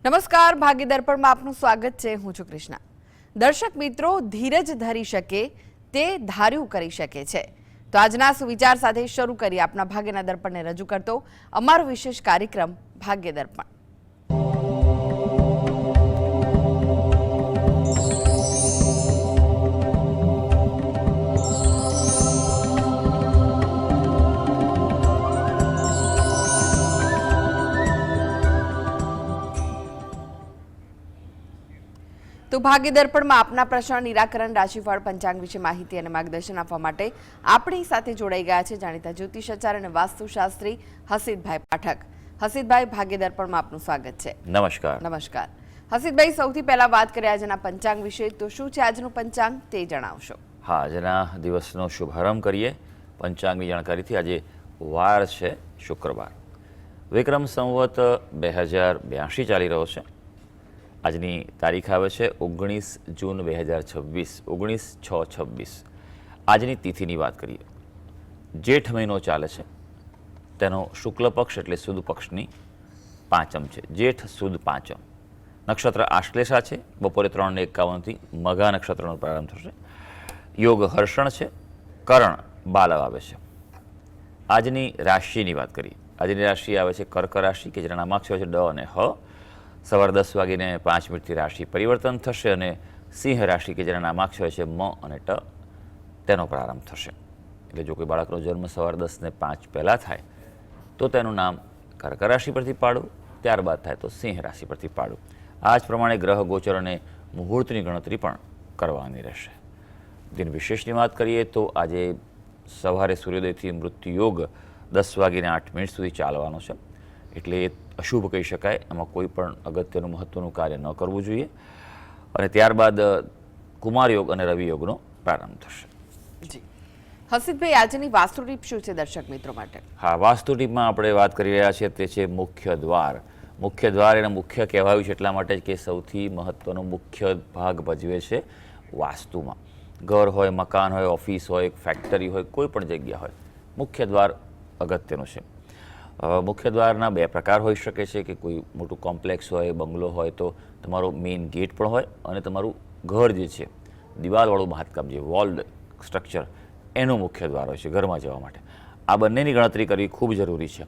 નમસ્કાર, ભાગ્ય દર્પણમાં આપનું સ્વાગત છે. હું છું કૃષ્ણા. દર્શક મિત્રો, ધીરજ ધરી શકે તે ધાર્યું કરી શકે છે. તો આજના સુવિચાર સાથે શરૂ કરી આપના ભાગ્યના દર્પણને રજૂ કરતો અમારો વિશેષ કાર્યક્રમ ભાગ્ય દર્પણ. તો ભાગ્ય દર્પણમાં આપના પ્રશ્ન નિરાકરણ, રાશિફળ, પંચાંગ વિશે માહિતી અને માર્ગદર્શન આપવા માટે આપણી સાથે જોડાઈ ગયા છે જાણીતા જ્યોતિષાચાર્ય અને વાસ્તુશાસ્ત્રી હસીતભાઈ પાઠક. હસીતભાઈ, ભાગ્ય દર્પણમાં આપનું સ્વાગત છે. નમસ્કાર. નમસ્કાર. હસીતભાઈ, સૌથી પહેલા વાત કરીએ આજના પંચાંગ વિશે. તો શું છે આજનું પંચાંગ તે જણાવશો? હા, આજના દિવસનો શુભારંભ કરીએ પંચાંગની જાણકારીથી. આજે વાર છે શુક્રવાર, વિક્રમ સંવત 2082 ચાલી રહ્યો છે. આજની તારીખ આવે છે 19 જૂન 2026, 19/6/26. આજની તિથિની વાત કરીએ. જેઠ મહિનો ચાલે છે, તેનો શુક્લ પક્ષ એટલે સુદ પક્ષની પાંચમ છે. જેઠ સુદ પાંચમ. નક્ષત્ર આશ્લેષા છે. બપોરે 3:51થી મઘા નક્ષત્રનો પ્રારંભ થશે. યોગ હર્ષણ છે. કરણ બાલવ આવે છે. આજની રાશિની વાત કરીએ. આજની રાશિ આવે છે કર્ક રાશિ, કે જેના નામાક્ષર છે ડ અને હ. સવારે 10:05 રાશિ પરિવર્તન થશે અને સિંહ રાશિ, કે જેના નામાક્ષર છે મ અને ટ, તેનો પ્રારંભ થશે. એટલે જો કોઈ બાળકનો જન્મ સવારે 10:05 પહેલાં થાય તો તેનું નામ કર્ક રાશિ પરથી પાડવું, ત્યારબાદ થાય તો સિંહ રાશિ પરથી પાડવું. આ જ પ્રમાણે ગ્રહ ગોચર અને મુહૂર્તની ગણતરી પણ કરવાની રહેશે. દિન વિશેષની વાત કરીએ તો આજે સવારે સૂર્યોદયથી મૃત્યુ યોગ 10:08 સુધી ચાલવાનો છે. એટલે એ અશુભ કહી શકાય. એમાં કોઈ પણ અગત્યનું મહત્વનું કાર્ય ન કરવું જોઈએ. અને ત્યારબાદ કુમાર યોગ અને રવિ યોગનો પ્રારંભ થશે. જી હસીતભાઈ, આજની વાસ્તુ ટીપ શું છે દર્શક મિત્રો માટે? હા, વાસ્તુ ટીપમાં આપણે વાત કરી રહ્યા છીએ તે છે મુખ્ય દ્વાર. મુખ્ય દ્વાર એને મુખ્ય કહેવાયું છે એટલા માટે કે સૌથી મહત્વનો મુખ્ય ભાગ ભજવે છે વાસ્તુમાં. ઘર હોય, મકાન હોય, ઓફિસ હોય, ફેક્ટરી હોય, કોઈ પણ જગ્યા હોય, મુખ્ય દ્વાર અગત્યનું છે. મુખ્ય દ્વારના બે પ્રકાર હોઈ શકે છે, કે કોઈ મોટું કોમ્પ્લેક્સ હોય, બંગલો હોય તો તમારો મેઇન ગેટ પણ હોય, અને તમારું ઘર જે છે દિવાલવાળું બાંધકામ, જે વોલ્ડ સ્ટ્રક્ચર, એનું મુખ્ય દ્વાર હોય છે ઘરમાં જવા માટે. આ બંનેની ગણતરી કરવી ખૂબ જરૂરી છે.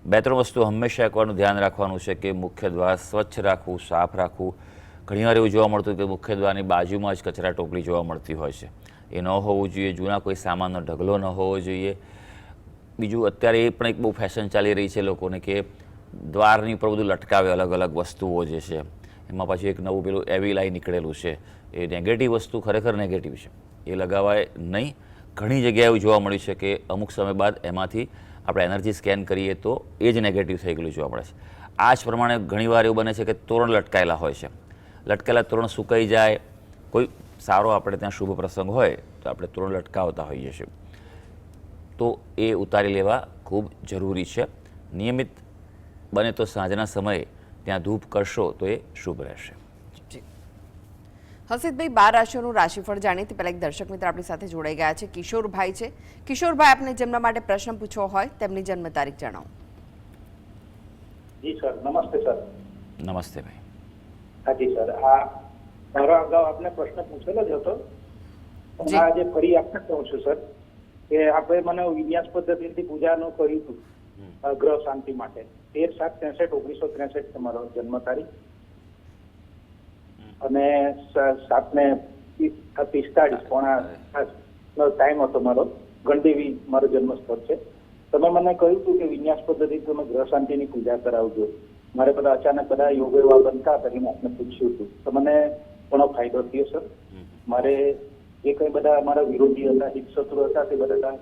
2-3 વસ્તુ હંમેશા એકવારનું ધ્યાન રાખવાનું છે કે મુખ્ય દ્વાર સ્વચ્છ રાખવું, સાફ રાખવું. ઘણીવાર એવું જોવા મળતું કે મુખ્ય દ્વારની બાજુમાં જ કચરા ટોપલી જોવા મળતી હોય છે. એ ન હોવું જોઈએ. જૂના કોઈ સામાનનો ઢગલો ન હોવો જોઈએ. બીજું, અત્યારે એ પણ એક બહુ ફેશન ચાલી રહી છે લોકોને કે દ્વારની ઉપર બધું લટકાવે અલગ અલગ વસ્તુઓ જે છે. એમાં પાછું એક નવું પેલું એવી લાઈ નીકળેલું છે. એ નેગેટિવ વસ્તુ ખરેખર નેગેટિવ છે. એ લગાવાય નહીં. ઘણી જગ્યાએ એવું જોવા મળ્યું છે કે અમુક સમય બાદ એમાંથી આપણે એનર્જી સ્કેન કરીએ તો એ જ નેગેટિવ થઈ ગયેલું જોવા મળે છે. આ જ પ્રમાણે ઘણીવાર એવું બને છે કે તોરણ લટકાયેલા હોય છે. લટકેલા તોરણ સુકાઈ જાય, કોઈ સારો આપણે ત્યાં શુભ પ્રસંગ હોય તો આપણે તોરણ લટકાવતા હોઈએ છીએ, તો એ ઉતારી લેવા ખૂબ જરૂરી છે. નિયમિત બને તો સાંજના સમયે ત્યાં ધૂપ કરશો તો એ શુભ રહેશે. હસીતભાઈ, 12 રાશિઓનું રાશિફળ જાણીએ તે પહેલા એક દર્શક મિત્ર આપણી સાથે જોડાઈ ગયા છે. કિશોરભાઈ છે. કિશોરભાઈ, આપને જેમના માટે પ્રશ્ન પૂછવો હોય તેમની જન્મ તારીખ જણાવો. જી સર, નમસ્તે સર. નમસ્તે ભાઈ. હા જી સર, આ મારો અગાઉ આપને પ્રશ્ન પૂછેલો જ હતો. જી. આજે ફરી આપને કહું છું સર કે આપણે મને વિન્યાસ પદ્ધતિથી પૂજાનું કર્યું હતું ગ્રહ શાંતિ માટે. 13/7/63 તમારો જન્મ તારીખ, અને 7:45 નો ટાઈમ હતો મારો. ગણદેવી મારો જન્મ સ્થળ છે. તમે મને કહ્યું હતું કે વિન્યાસ પદ્ધતિ તમે ગ્રહ શાંતિની પૂજા કરાવજો. મારે બધા અચાનક બધા યોગો એવા બનતા હતા કે આપને પૂછ્યું હતું, તો મને ઘણો ફાયદો થયો સર. મારે જે કંઈ બધા મારા વિરોધી હતા, હિત શત્રુ હતા, તે બધા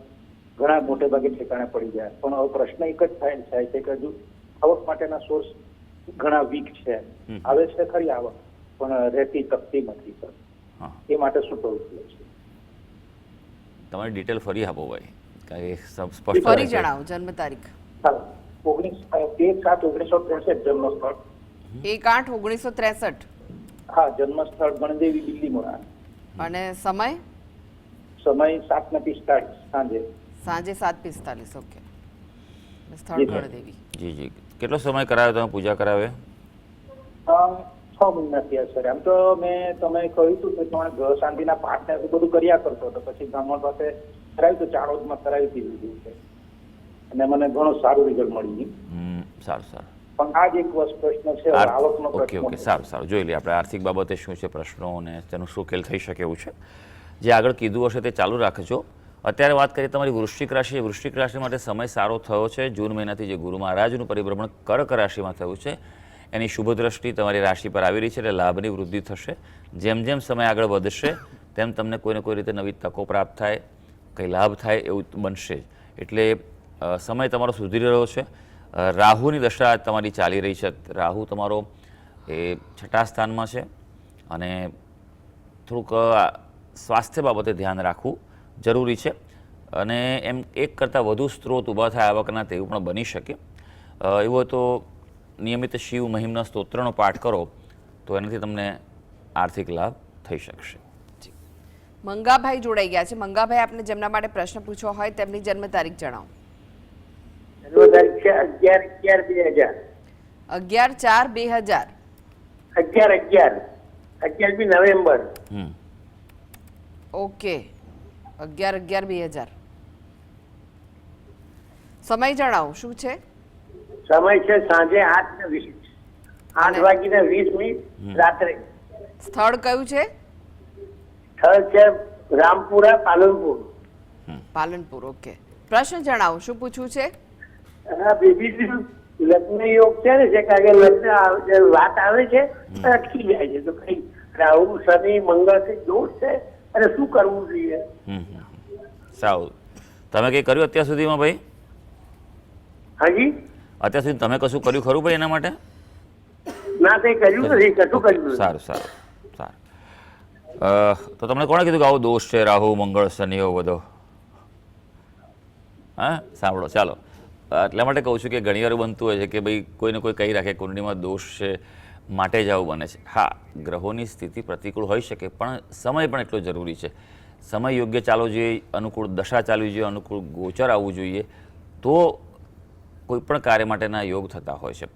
ઘણા મોટે ભાગે ઠેકાણે પડી ગયા. પણ હવે પ્રશ્ન એક જ થાય છે કે હજુ આવક માટેના સોર્સ ઘણા વીક છે. આવે છે ખરી આવક, પણ રહેતી તકતી નથી સર. એ માટે શું કરવું જોઈએ છે? તમારી ડિટેલ ફરી આપો ભાઈ, કારણ કે સ્પષ્ટ ફરી જણાવો જન્મ તારીખ. 13/7/1963 જન્મ સ્થળ. 1/8/1963. હા, જન્મ સ્થળ ગણદેવી, દિલ્હીમાં. અને સમય? સમય 7:45 સાંજે. સાંજે 7:45. ઓકે. સ્થળ ગણદેવી. જી જી. કેટલો સમય કરાવ્યો તમે પૂજા કરાવે? 6 મહિના થયા સર. આમ તો તમે કહ્યું હતું કે તમારા ગ્રહ શાંતિના પાઠ ને એવું બધું કર્યા કરતો હતો, પછી બ્રાહ્મણ પાસે કરાવ્યું તો ચાણોદમાં કરાવી દીધું છે અને મને ઘણું સારું રિઝલ્ટ મળી ગયું. સારું સારું. પણ આ જ એક પ્રશ્ન છે, આવકનો ઓકે પ્રશ્ન. ઓકે, સારું સારું. જોઈ લઈએ આપણે આર્થિક બાબતે શું છે પ્રશ્નો અને તેનું શું ઉકેલ થઈ શકે એવું છે. જે આગળ કીધું હશે તે ચાલુ રાખજો. અત્યારે વાત કરીએ તમારી વૃશ્ચિક રાશિ. વૃશ્ચિક રાશિ માટે સમય સારો થયો છે. જૂન મહિનાથી જે ગુરુ મહારાજનું પરિભ્રમણ કર્ક રાશિમાં થયું છે એની શુભ દ્રષ્ટિ તમારી રાશિ પર આવી રહી છે, એટલે લાભની વૃદ્ધિ થશે. જેમ જેમ સમય આગળ વધશે તેમ તમને કોઈને કોઈ રીતે નવી તકો પ્રાપ્ત થાય, કંઈ લાભ થાય એવું બનશે જ. એટલે સમય તમારો સુધરી રહ્યો છે. રાહુની દશા તમારી ચાલી રહી છે. રાહુ તમારો એ 6થા સ્થાનમાં છે અને થોડુંક સ્વાસ્થ્ય બાબતે ધ્યાન રાખવું જરૂરી છે. અને એમ એક કરતાં વધુ સ્ત્રોત ઊભા થાય આવકના તેવું પણ બની શકે. એવું તો નિયમિત શિવ મહિમના સ્તોત્રનો પાઠ કરો તો એનાથી તમને આર્થિક લાભ થઈ શકશે. મંગાભાઈ જોડાઈ ગયા છે. મંગાભાઈ, આપને જેમના માટે પ્રશ્ન પૂછવો હોય તેમની જન્મ તારીખ જણાવો. જન્મ તારીખ છે 11/11/2000. 11/4/2000. 11/11 નવેમ્બર. ઓકે, 11/11/2000. સમય જણાવો શું છે? સમય છે સાંજે 8:20, 8:20 રાત્રે. સ્થળ કયું છે? સ્થળ છે રામપુરા, પાલનપુર. પાલનપુર. ઓકે, પ્રશ્ન જણાવો શું પૂછવું છે? બીજું લગ્ન યોગ છે ને, જે કારણ લગ્ન વાત આવે છે અટકી જાય છે, તો કઈ રાહુ શનિ મંગળ કઈ દોષ છે અને શું કરવું જોઈએ? સારું. તમે કંઈ કર્યું અત્યાર સુધીમાં ભાઈ? હાજી, અત્યાર સુધી તમે કશું કર્યું ખરું ભાઈ એના માટે? ના, કઈ કર્યું નથી, કશું કર્યું નથી. સારું સારું સારું. તો તમને કોણે કીધું કે આવો દોષ છે રાહુ મંગળ શનિ એવો બધો? હા, સાંભળો, ચાલો. એટલા માટે કહું છું કે ઘણીવાર બનતું હોય છે કે ભાઈ કોઈને કોઈ કહી રાખે કુંડળીમાં દોષ છે માટે જ આવું બને છે. હા, ગ્રહોની સ્થિતિ પ્રતિકૂળ હોઈ શકે પણ સમય પણ એટલો જરૂરી છે. સમય યોગ્ય ચાલવો જોઈએ, અનુકૂળ દશા ચાલવી જોઈએ, અનુકૂળ ગોચર આવવું જોઈએ, તો કોઈ પણ કાર્ય માટેના યોગ થતા હોય છે.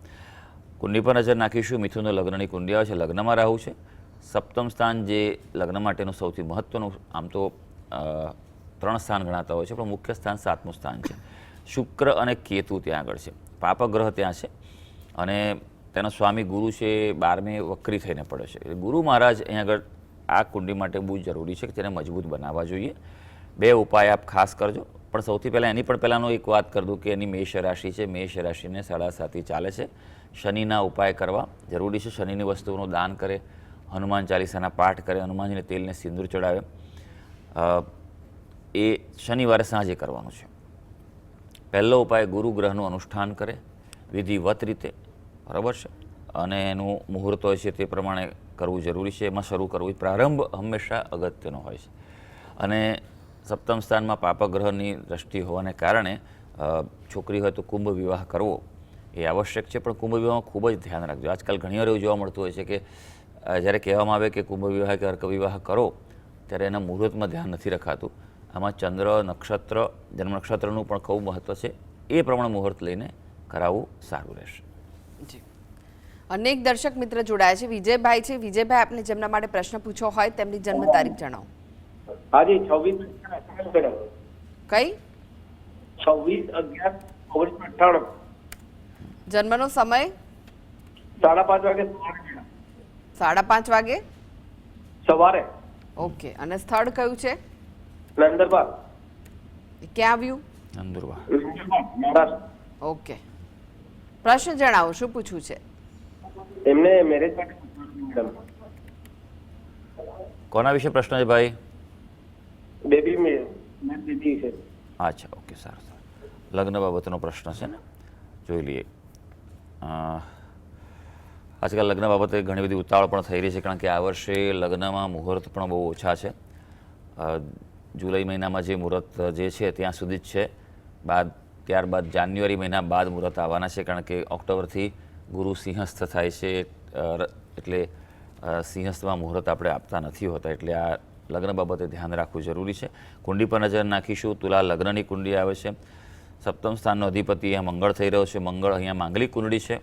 કુંડલી પર નજર નાખીશું. મિથુન લગ્નની કુંડલી આવે છે, લગ્નમાં રાહુ છે. સપ્તમ સ્થાન જે લગ્ન માટેનું સૌથી મહત્વનું, આમ તો 3 સ્થાન ગણાતા હોય છે પણ મુખ્ય સ્થાન 7મું સ્થાન છે. શુક્ર અને કેતુ ત્યાં આગળ છે. પાપગ્રહ ત્યાં છે અને તેનો સ્વામી ગુરુ છે 12મે વક્રી થઈને પડે છે. એટલે ગુરુ મહારાજ અહીંયા આગળ આ કુંડલી માટે બહુ જરૂરી છે કે તેને મજબૂત બનાવવા જોઈએ. 2 ઉપાય આપ ખાસ કરજો. પણ સૌથી પહેલાં એની પણ પહેલાંનો એક વાત કરી દઉં કે એની મેષ રાશિ છે. મેષ રાશિને 7.5 ચાલે છે. શનિના ઉપાય કરવા જરૂરી છે. શનિની વસ્તુઓનું દાન કરે, હનુમાન ચાલીસાના પાઠ કરે, હનુમાનજીને તેલને સિંદૂર ચડાવે. એ શનિવારે સાંજે કરવાનું છે. પહેલો ઉપાય ગુરુ ગ્રહનું અનુષ્ઠાન કરે વિધિવત રીતે, બરાબર છે, અને એનું મુહૂર્ત હોય છે તે પ્રમાણે કરવું જરૂરી છે. એમાં શરૂ કરવું, પ્રારંભ હંમેશા અગત્યનો હોય છે. અને સપ્તમ સ્થાનમાં પાપગ્રહની દ્રષ્ટિ હોવાને કારણે છોકરી હોય તો કુંભ વિવાહ કરવો એ આવશ્યક છે. પણ કુંભ વિવાહમાં ખૂબ જ ધ્યાન રાખજો. આજકાલ ઘણીવાર એવું જોવા મળતું હોય છે કે જ્યારે કહેવામાં આવે કે કુંભ વિવાહ કે અર્ક વિવાહ કરો ત્યારે એના મુહૂર્તમાં ધ્યાન નથી રખાતું. આમાં ચંદ્ર નક્ષત્ર, જન્મ નક્ષત્રનું પણ ખૂબ મહત્વ છે. એ પ્રમાણે મુહૂર્ત લઈને કરાવવું સારું રહેશે. જી, અનેક દર્શક મિત્ર જોડાયા છે. વિજયભાઈ છે. વિજયભાઈ, આપને જેમના માટે પ્રશ્ન પૂછવો હોય તેમની જન્મ તારીખ જણાવો. હાજી, 26/11/98. કઈ? 26/11/1998. જન્મનો સમય? 5:30 વાગે. 5:30 વાગે સવારે. ઓકે, અને સ્થળ કયું છે? નંદરબાર. ક્યાં આવ્યું? નંદુરબાર. મહારાષ્ટ્ર. ઓકે, પ્રશ્ન જણાવો શું પૂછવું છે? એમને મેરેજ માટે મેડમ. કોના વિશે પ્રશ્ન છે ભાઈ? બેબી મેં દીધી છે. અચ્છા, ઓકે, સારું સારું. લગ્ન બાબતનો પ્રશ્ન છે ને, જોઈ લઈએ. આજકાલ લગ્ન બાબતે ઘણી બધી ઉતાવળ પણ થઈ રહી છે કારણ કે આ વર્ષે લગ્નમાં મુહૂર્ત પણ બહુ ઓછા છે. જુલાઈ મહિનામાં જે મુહૂર્ત જે છે ત્યાં સુધી જ છે. ત્યારબાદ જાન્યુઆરી મહિના બાદ મુહૂર્ત આવવાના છે કારણ કે ઓક્ટોબરથી ગુરુ સિંહસ્થ થાય છે. એટલે સિંહસ્થમાં મુહૂર્ત આપણે આપતા નથી હોતા. એટલે આ લગ્ન બાબતે ધ્યાન રાખવું જરૂરી છે. કુંડી પર નજર નાખીશું. તુલા લગ્નની કુંડી આવે છે. સપ્તમ સ્થાનનો અધિપતિ અહીંયા મંગળ થઈ રહ્યો છે. મંગળ અહીંયા માંગલિક કુંડળી છે.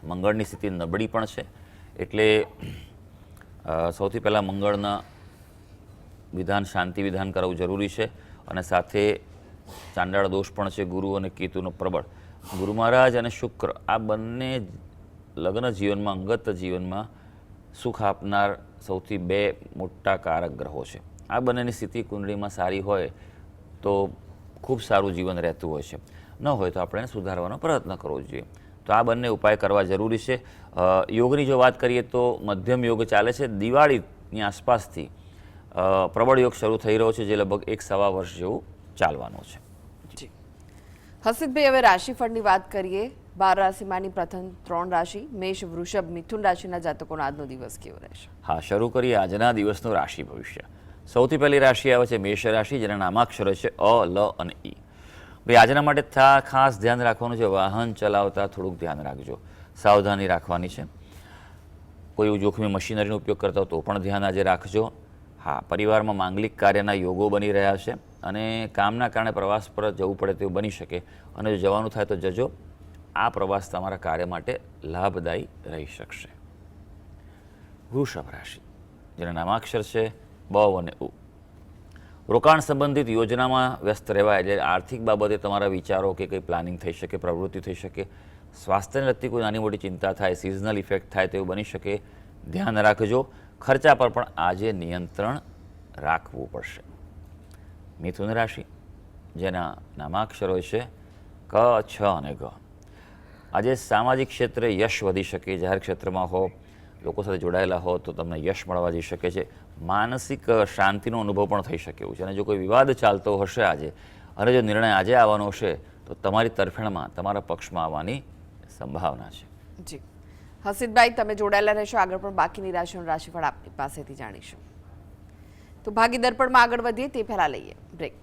મંગળની સ્થિતિ નબળી પણ છે. એટલે સૌથી પહેલાં મંગળના વિધાન શાંતિ વિધાન કરવું જરૂરી છે અને સાથે ચાંડાળ દોષ પણ છે ગુરુ અને કેતુનો પ્રબળ. ગુરુ મહારાજ અને શુક્ર આ બંને લગ્ન જીવનમાં અંગત જીવનમાં સુખ આપનાર સૌથી બે મોટા કારક ગ્રહો છે. આ બંનેની સ્થિતિ કુંડળીમાં સારી હોય તો ખૂબ સારું જીવન રહેતું હોય છે, ન હોય તો આપણે સુધારવાનો પ્રયત્ન કરવો જોઈએ. તો આ બંને ઉપાય કરવા જરૂરી છે. યોગની જો વાત કરીએ તો મધ્યમ યોગ ચાલે છે. દિવાળીની આસપાસથી પ્રબળ યોગ શરૂ થઈ રહ્યો છે, જે લગભગ 1-1.25 વર્ષ જેવું ચાલવાનો છે. જી હસીતભાઈ, હવે રાશિફળની વાત કરીએ. 12 રાશિમાંની પ્રથમ 3 રાશિ મેષ, વૃષભ, મિથુન રાશિના જાતકોનો આજનો દિવસ કેવો રહેશે? હા, શરૂ કરીએ આજના દિવસનું રાશિ ભવિષ્ય. સૌથી પહેલી રાશિ આવે છે મેષ રાશિ, જેના નામાક્ષરો છે અ, લ અને ઈ. ભાઈ આજના માટે ખાસ ધ્યાન રાખવાનું છે, વાહન ચલાવતા થોડુંક ધ્યાન રાખજો, સાવધાની રાખવાની છે. કોઈ જોખમી મશીનરીનો ઉપયોગ કરતા હો તો પણ ધ્યાન આજે રાખજો. હા, પરિવારમાં માંગલિક કાર્યના યોગો બની રહ્યા છે અને કામના કારણે પ્રવાસ પર જવું પડે તેવું બની શકે, અને જો જવાનું થાય તો જજો. આ પ્રવાસ તમારા કાર્ય માટે લાભદાયી રહી શકશે. વૃષભ રાશિ, જેના નામાક્ષર છે બ અને ઉ. રોકાણ સંબંધિત યોજનામાં વ્યસ્ત રહેવાય, એટલે આર્થિક બાબતે તમારા વિચારો કે કંઈ પ્લાનિંગ થઈ શકે, પ્રવૃત્તિ થઈ શકે. સ્વાસ્થ્યને લગતી કોઈ નાની મોટી ચિંતા થાય, સિઝનલ ઇફેક્ટ થાય તેવું બની શકે, ધ્યાન રાખજો. ખર્ચા પર પણ આજે નિયંત્રણ રાખવું પડશે. મિથુન રાશિ, જેના નામાક્ષરો છે ક, છ અને ગ. આજે સામાજિક ક્ષેત્રે યશ વધી શકે. જાહેર ક્ષેત્રમાં હો, લોકો સાથે જોડાયેલા હો તો તમને યશ મળવા જઈ શકે છે. માનસિક શાંતિનો અનુભવ પણ થઈ શકે એવું છે. અને જો કોઈ વિવાદ ચાલતો હશે આજે, અને જો નિર્ણય આજે આવવાનો હશે તો તમારી તરફેણમાં તમારા પક્ષમાં આવવાની સંભાવના છે. જી હસીતભાઈ, તમે જોડાયેલા રહેશો. આગળ પણ બાકીની રાશિઓનું રાશિફળ આપની પાસેથી જાણીશું. તો ભાગી દર્પણમાં આગળ વધીએ તે પહેલા લઈએ બ્રેક.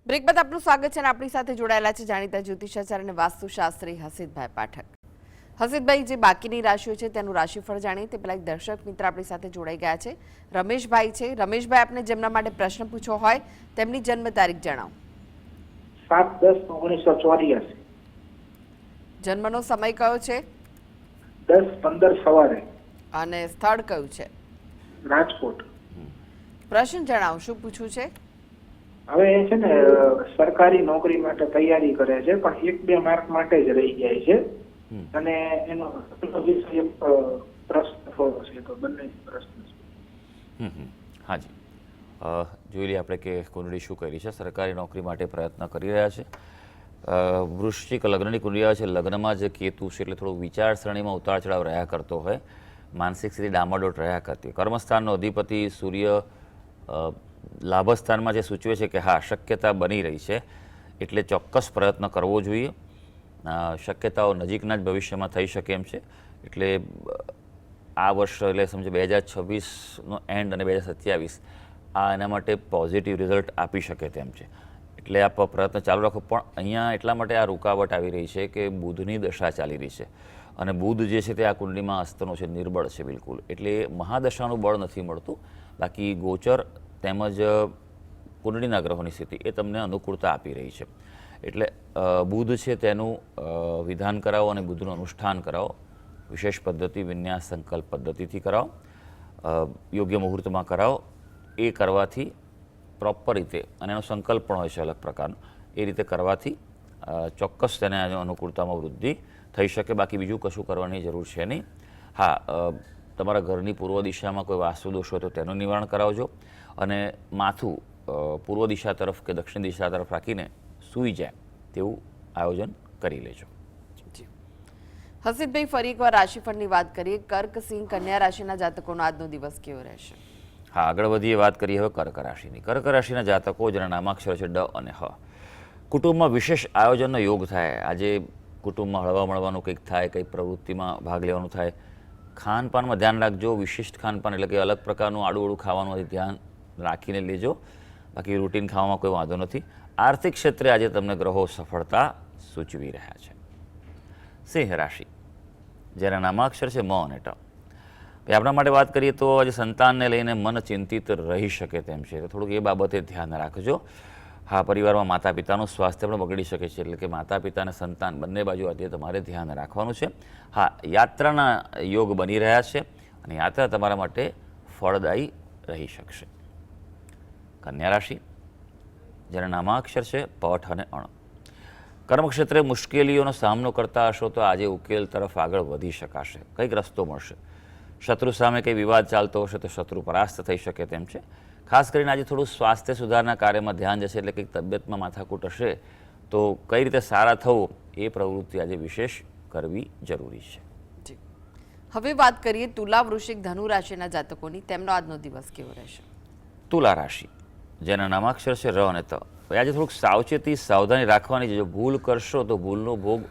બ્રેક બાદ આપનું સ્વાગત છે અને આપણી સાથે જોડાયેલા છે જાણીતા જ્યોતિષાચાર્ય અને વાસ્તુશાસ્ત્રી હસીતભાઈ પાઠક. હસીતભાઈ, જે બાકીની રાશિઓ છે તેનું રાશિફળ જાણીએ તે પહેલા એક દર્શક મિત્ર આપણી સાથે જોડાઈ ગયા છે. રમેશભાઈ છે. રમેશભાઈ, આપને જેમના માટે પ્રશ્ન પૂછવો હોય તેમની જન્મ તારીખ જણાવો. 7-10-1984. જન્મનો સમય કયો છે? 10-15 સવારે. અને સ્થળ કયું છે? રાજકોટ. પ્રશ્ન જણાવો, શું પૂછવું છે? હવે એ છે ને સરકારી નોકરી માટે તૈયારી કરે છે, પણ 1-2 માર્ક માટે જ રહી જાય છે, અને એનો વિષય પ્રશ્ન થોડો છે, તો બંને પ્રશ્ન છે. હાજી, જોઈ લઈએ આપણે કે કુંડળી શું કરી છે. સરકારી નોકરી માટે પ્રયત્ન કરી રહ્યા છે. વૃશ્ચિક લગ્નની કુંડળી આવે છે. લગ્નમાં જે કેતુ છે એટલે થોડું વિચારસરણીમાં ઉતાર ચઢાવ રહ્યા કરતો હોય, માનસિક સ્થિતિ ડામાડોળ રહ્યા કરતી. કર્મસ્થાનનો અધિપતિ સૂર્ય લાભસ્થાનમાં જે સૂચવે છે કે હા, શક્યતા બની રહી છે, એટલે ચોક્કસ પ્રયત્ન કરવો જોઈએ. શક્યતાઓ નજીકના જ ભવિષ્યમાં થઈ શકે એમ છે. એટલે આ વર્ષ એટલે સમજો 2026નો એન્ડ અને 2027 આ એના માટે પોઝિટિવ રિઝલ્ટ આપી શકે તેમ છે. એટલે આપ પ્રયત્ન ચાલુ રાખો. પણ અહીંયા એટલા માટે આ રૂકાવટ આવી રહી છે કે બુધની દશા ચાલી રહી છે, અને બુધ જે છે તે આ કુંડલીમાં અસ્તનો છે, નિર્બળ છે બિલકુલ. એટલે મહાદશાનું બળ નથી મળતું. બાકી ગોચર તેમજ કુંડળીના ગ્રહોની સ્થિતિ એ તમને અનુકૂળતા આપી રહી છે. એટલે બુધ છે તેનું વિધાન કરાવો અને બુધનું અનુષ્ઠાન કરાવો. વિશેષ પદ્ધતિ, વિન્યાસ સંકલ્પ પદ્ધતિથી કરાવો, યોગ્ય મુહૂર્તમાં કરાવો. એ કરવાથી પ્રોપર રીતે, અને એનો સંકલ્પ પણ હોય છે અલગ પ્રકારનો, એ રીતે કરવાથી ચોક્કસ તેને અનુકૂળતામાં વૃદ્ધિ થઈ શકે. બાકી બીજું કશું કરવાની જરૂર છે નહીં. હા, તમારા ઘરની પૂર્વ દિશામાં કોઈ વાસ્તુ દોષ હોય તો તેનું નિવારણ કરાવજો, અને માથું પૂર્વ દિશા તરફ કે દક્ષિણ દિશા તરફ રાખીને સૂઈ જાય તેવું આયોજન કરી લેજો. હસીતભાઈ, ફરી એકવાર રાશિફળની વાત કરીએ. કર્ક, સિંહ, કન્યા રાશિના જાતકોનો આજનો દિવસ કેવો રહેશે? હા, આગળ વધીએ. વાત કરીએ હવે કર્ક રાશિની. કર્ક રાશિના જાતકો જેના નામાક્ષર છે ડ અને હ. કુટુંબમાં વિશેષ આયોજનનો યોગ થાય. આજે કુટુંબમાં હળવા મળવાનું કંઈક થાય, કંઈક પ્રવૃત્તિમાં ભાગ લેવાનું થાય. ખાનપાનમાં ધ્યાન રાખજો. વિશિષ્ટ ખાનપાન એટલે કે અલગ પ્રકારનું આડું ખાવાનું ધ્યાન રાખીને લેજો. બાકી રૂટીન ખાવામાં કોઈ વાંધો નથી. આર્થિક ક્ષેત્રે આજે તમને ગ્રહો સફળતા સૂચવી રહ્યા છે. સિંહ રાશિ, જેના નામાક્ષર છે મ અને ટ. આપણા માટે વાત કરીએ તો આજે સંતાનને લઈને મન ચિંતિત રહી શકે તેમ છે, તો થોડુંક એ બાબતે ધ્યાન રાખજો. હા, પરિવારમાં માતા પિતાનું સ્વાસ્થ્ય પણ બગડી શકે છે, એટલે કે માતા પિતા અને સંતાન બંને બાજુ આજે તમારે ધ્યાન રાખવાનું છે. હા, યાત્રાના યોગ બની રહ્યા છે અને યાત્રા તમારા માટે ફળદાયી રહી શકશે. કન્યા રાશિ, જેના નામાક્ષર છે પઠ અને અણ. કર્મક્ષેત્રે મુશ્કેલીઓનો સામનો કરતા હશો તો આજે ઉકેલ તરફ આગળ વધી શકાશે, કંઈક રસ્તો મળશે. શત્રુ સામે કંઈ વિવાદ ચાલતો હશે તો શત્રુ પરાસ્ત થઈ શકે તેમ છે. ખાસ કરીને આજે થોડું સ્વાસ્થ્ય સુધારના કાર્યમાં ધ્યાન જશે, એટલે કંઈક તબિયતમાં માથાકૂટ હશે તો કઈ રીતે સારા થવું એ પ્રવૃત્તિ આજે વિશેષ કરવી જરૂરી છે. જી, હવે વાત કરીએ તુલા, વૃશ્ચિક, ધનુ રાશિના જાતકોની. તેમનો આજનો દિવસ કેવો રહેશે? તુલા રાશિ, જેના નામાક્ષર છે ર અને ત. આજે થોડુંક સાવચેતી સાવધાની રાખવાની છે. જો ભૂલ કરશો તો ભૂલનો ભોગ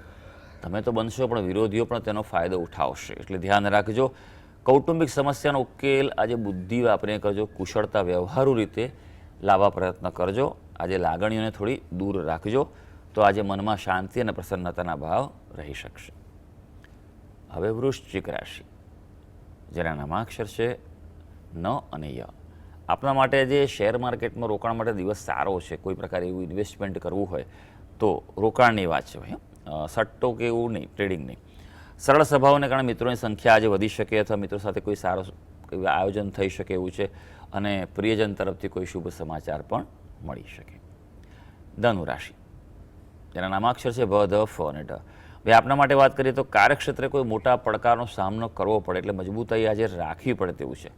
તમે તો બનશો, પણ વિરોધીઓ પણ તેનો ફાયદો ઉઠાવશે, એટલે ધ્યાન રાખજો. કૌટુંબિક સમસ્યાનો ઉકેલ આજે બુદ્ધિ વાપરીને કરજો, કુશળતા વ્યવહારુ રીતે લાવવા પ્રયત્ન કરજો. આજે લાગણીઓને થોડી દૂર રાખજો, તો આજે મનમાં શાંતિ અને પ્રસન્નતાના ભાવ રહી શકશે. હવે વૃશ્ચિક રાશિ, જેના નામાક્ષર છે ન અને ય. આપણા માટે જે શેર માર્કેટમાં રોકાણ માટે દિવસ સારો છે. કોઈ પ્રકારે એવું ઇન્વેસ્ટમેન્ટ કરવું હોય તો રોકાણની વાત છે ભાઈ, સટ્ટો કે એવું નહીં, ટ્રેડિંગ નહીં. સરળ સ્વભાવને કારણે મિત્રોની સંખ્યા આજે વધી શકે, અથવા મિત્રો સાથે કોઈ સારો આયોજન થઈ શકે એવું છે, અને પ્રિયજન તરફથી કોઈ શુભ સમાચાર પણ મળી શકે. ધનુ રાશિ, જેના નામાક્ષર છે ભ, ધ, ફ અને ઢ. ભાઈ આપણા માટે વાત કરીએ તો કાર્યક્ષેત્રે કોઈ મોટા પડકારનો સામનો કરવો પડે, એટલે મજબૂતાઈ આજે રાખવી પડે તેવું છે.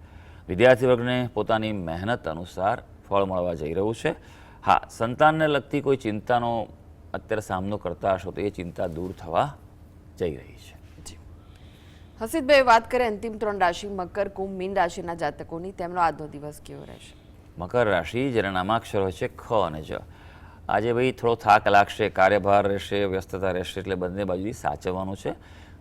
વિદ્યાર્થી વર્ગને પોતાની મહેનત અનુસાર ફળ મળવા જઈ રહ્યું છે. હા, સંતાનને લગતી કોઈ ચિંતાનો અત્યારે સામનો કરતા હશો તો એ ચિંતા દૂર થવા જઈ રહી છે. હસીતભાઈ, વાત કરીએ અંતિમ 3 રાશિ મકર, કુંભ, મીન રાશિના જાતકોની. તેમનો આજનો દિવસ કેવો રહેશે? મકર રાશિ, જેના નામાક્ષર હોય છે ખ અને જ. આજે ભાઈ થોડો થાક લાગશે, કાર્યભાર રહેશે, વ્યસ્તતા રહેશે, એટલે બંને બાજુથી સાચવવાનું છે.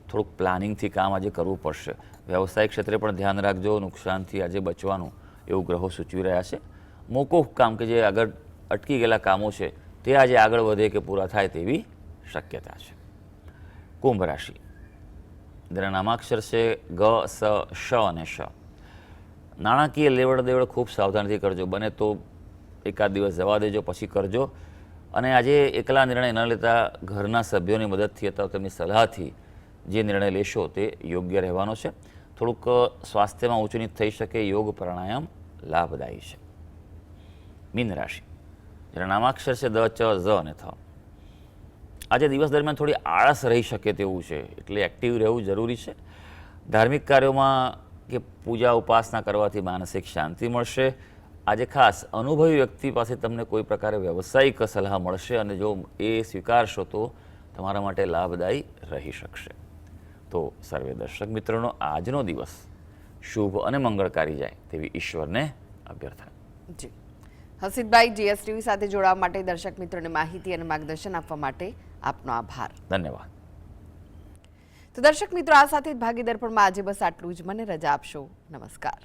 થોડુંક પ્લાનિંગથી કામ આજે કરવું પડશે. વ્યવસાયિક ક્ષેત્રે પણ ધ્યાન રાખજો, નુકસાનથી આજે બચવાનું એવું ગ્રહો સૂચવી રહ્યા છે. મોકૂફ કામ કે જે આગળ અટકી ગયેલા કામો છે તે આજે આગળ વધે કે પૂરા થાય તેવી શક્યતા છે. કુંભ રાશિ, જેના નામાક્ષર છે ગ, સ, શ અને શ. નાણાકીય લેવડ દેવડ ખૂબ સાવધાનીથી કરજો, બને તો એકાદ દિવસ જવા દેજો, પછી કરજો. અને આજે એકલા નિર્ણય ન લેતા ઘરના સભ્યોની મદદથી અથવા તેમની સલાહથી જે નિર્ણય લેશો તે યોગ્ય રહેવાનો છે. થોડુંક સ્વાસ્થ્યમાં ઊંચ નીચ થઈ શકે, યોગ પ્રાણાયામ લાભદાયી છે. મીન રાશિ, જેના નામાક્ષર છે દ, ચ, ઝ અને થ. આજે દિવસ દરમિયાન થોડી આળસ રહી શકે તેવું છે, એટલે એક્ટિવ રહેવું જરૂરી છે. ધાર્મિક કાર્યોમાં કે પૂજા ઉપાસના કરવાથી માનસિક શાંતિ મળશે. આજે ખાસ અનુભવી વ્યક્તિ પાસે તમને કોઈ પ્રકારે વ્યવસાયિક સલાહ મળશે, અને જો એ સ્વીકારશો તો તમારા માટે લાભદાયી રહી શકશે. તો સર્વે દર્શક મિત્રોનો આજનો દિવસ શુભ અને મંગળકારી જાય તેવી ઈશ્વરને અભ્યર્થના. જી, હસીતભાઈ, GSTV સાથે જોડાવા માટે, દર્શક મિત્રોને માહિતી અને માર્ગદર્શન આપવા માટે આપનો આભાર. ધન્યવાદ. તો દર્શક મિત્રો, આ સાથે જ ભાગીદાર પણ આજે બસ આટલું જ. મને રજા આપશો. નમસ્કાર.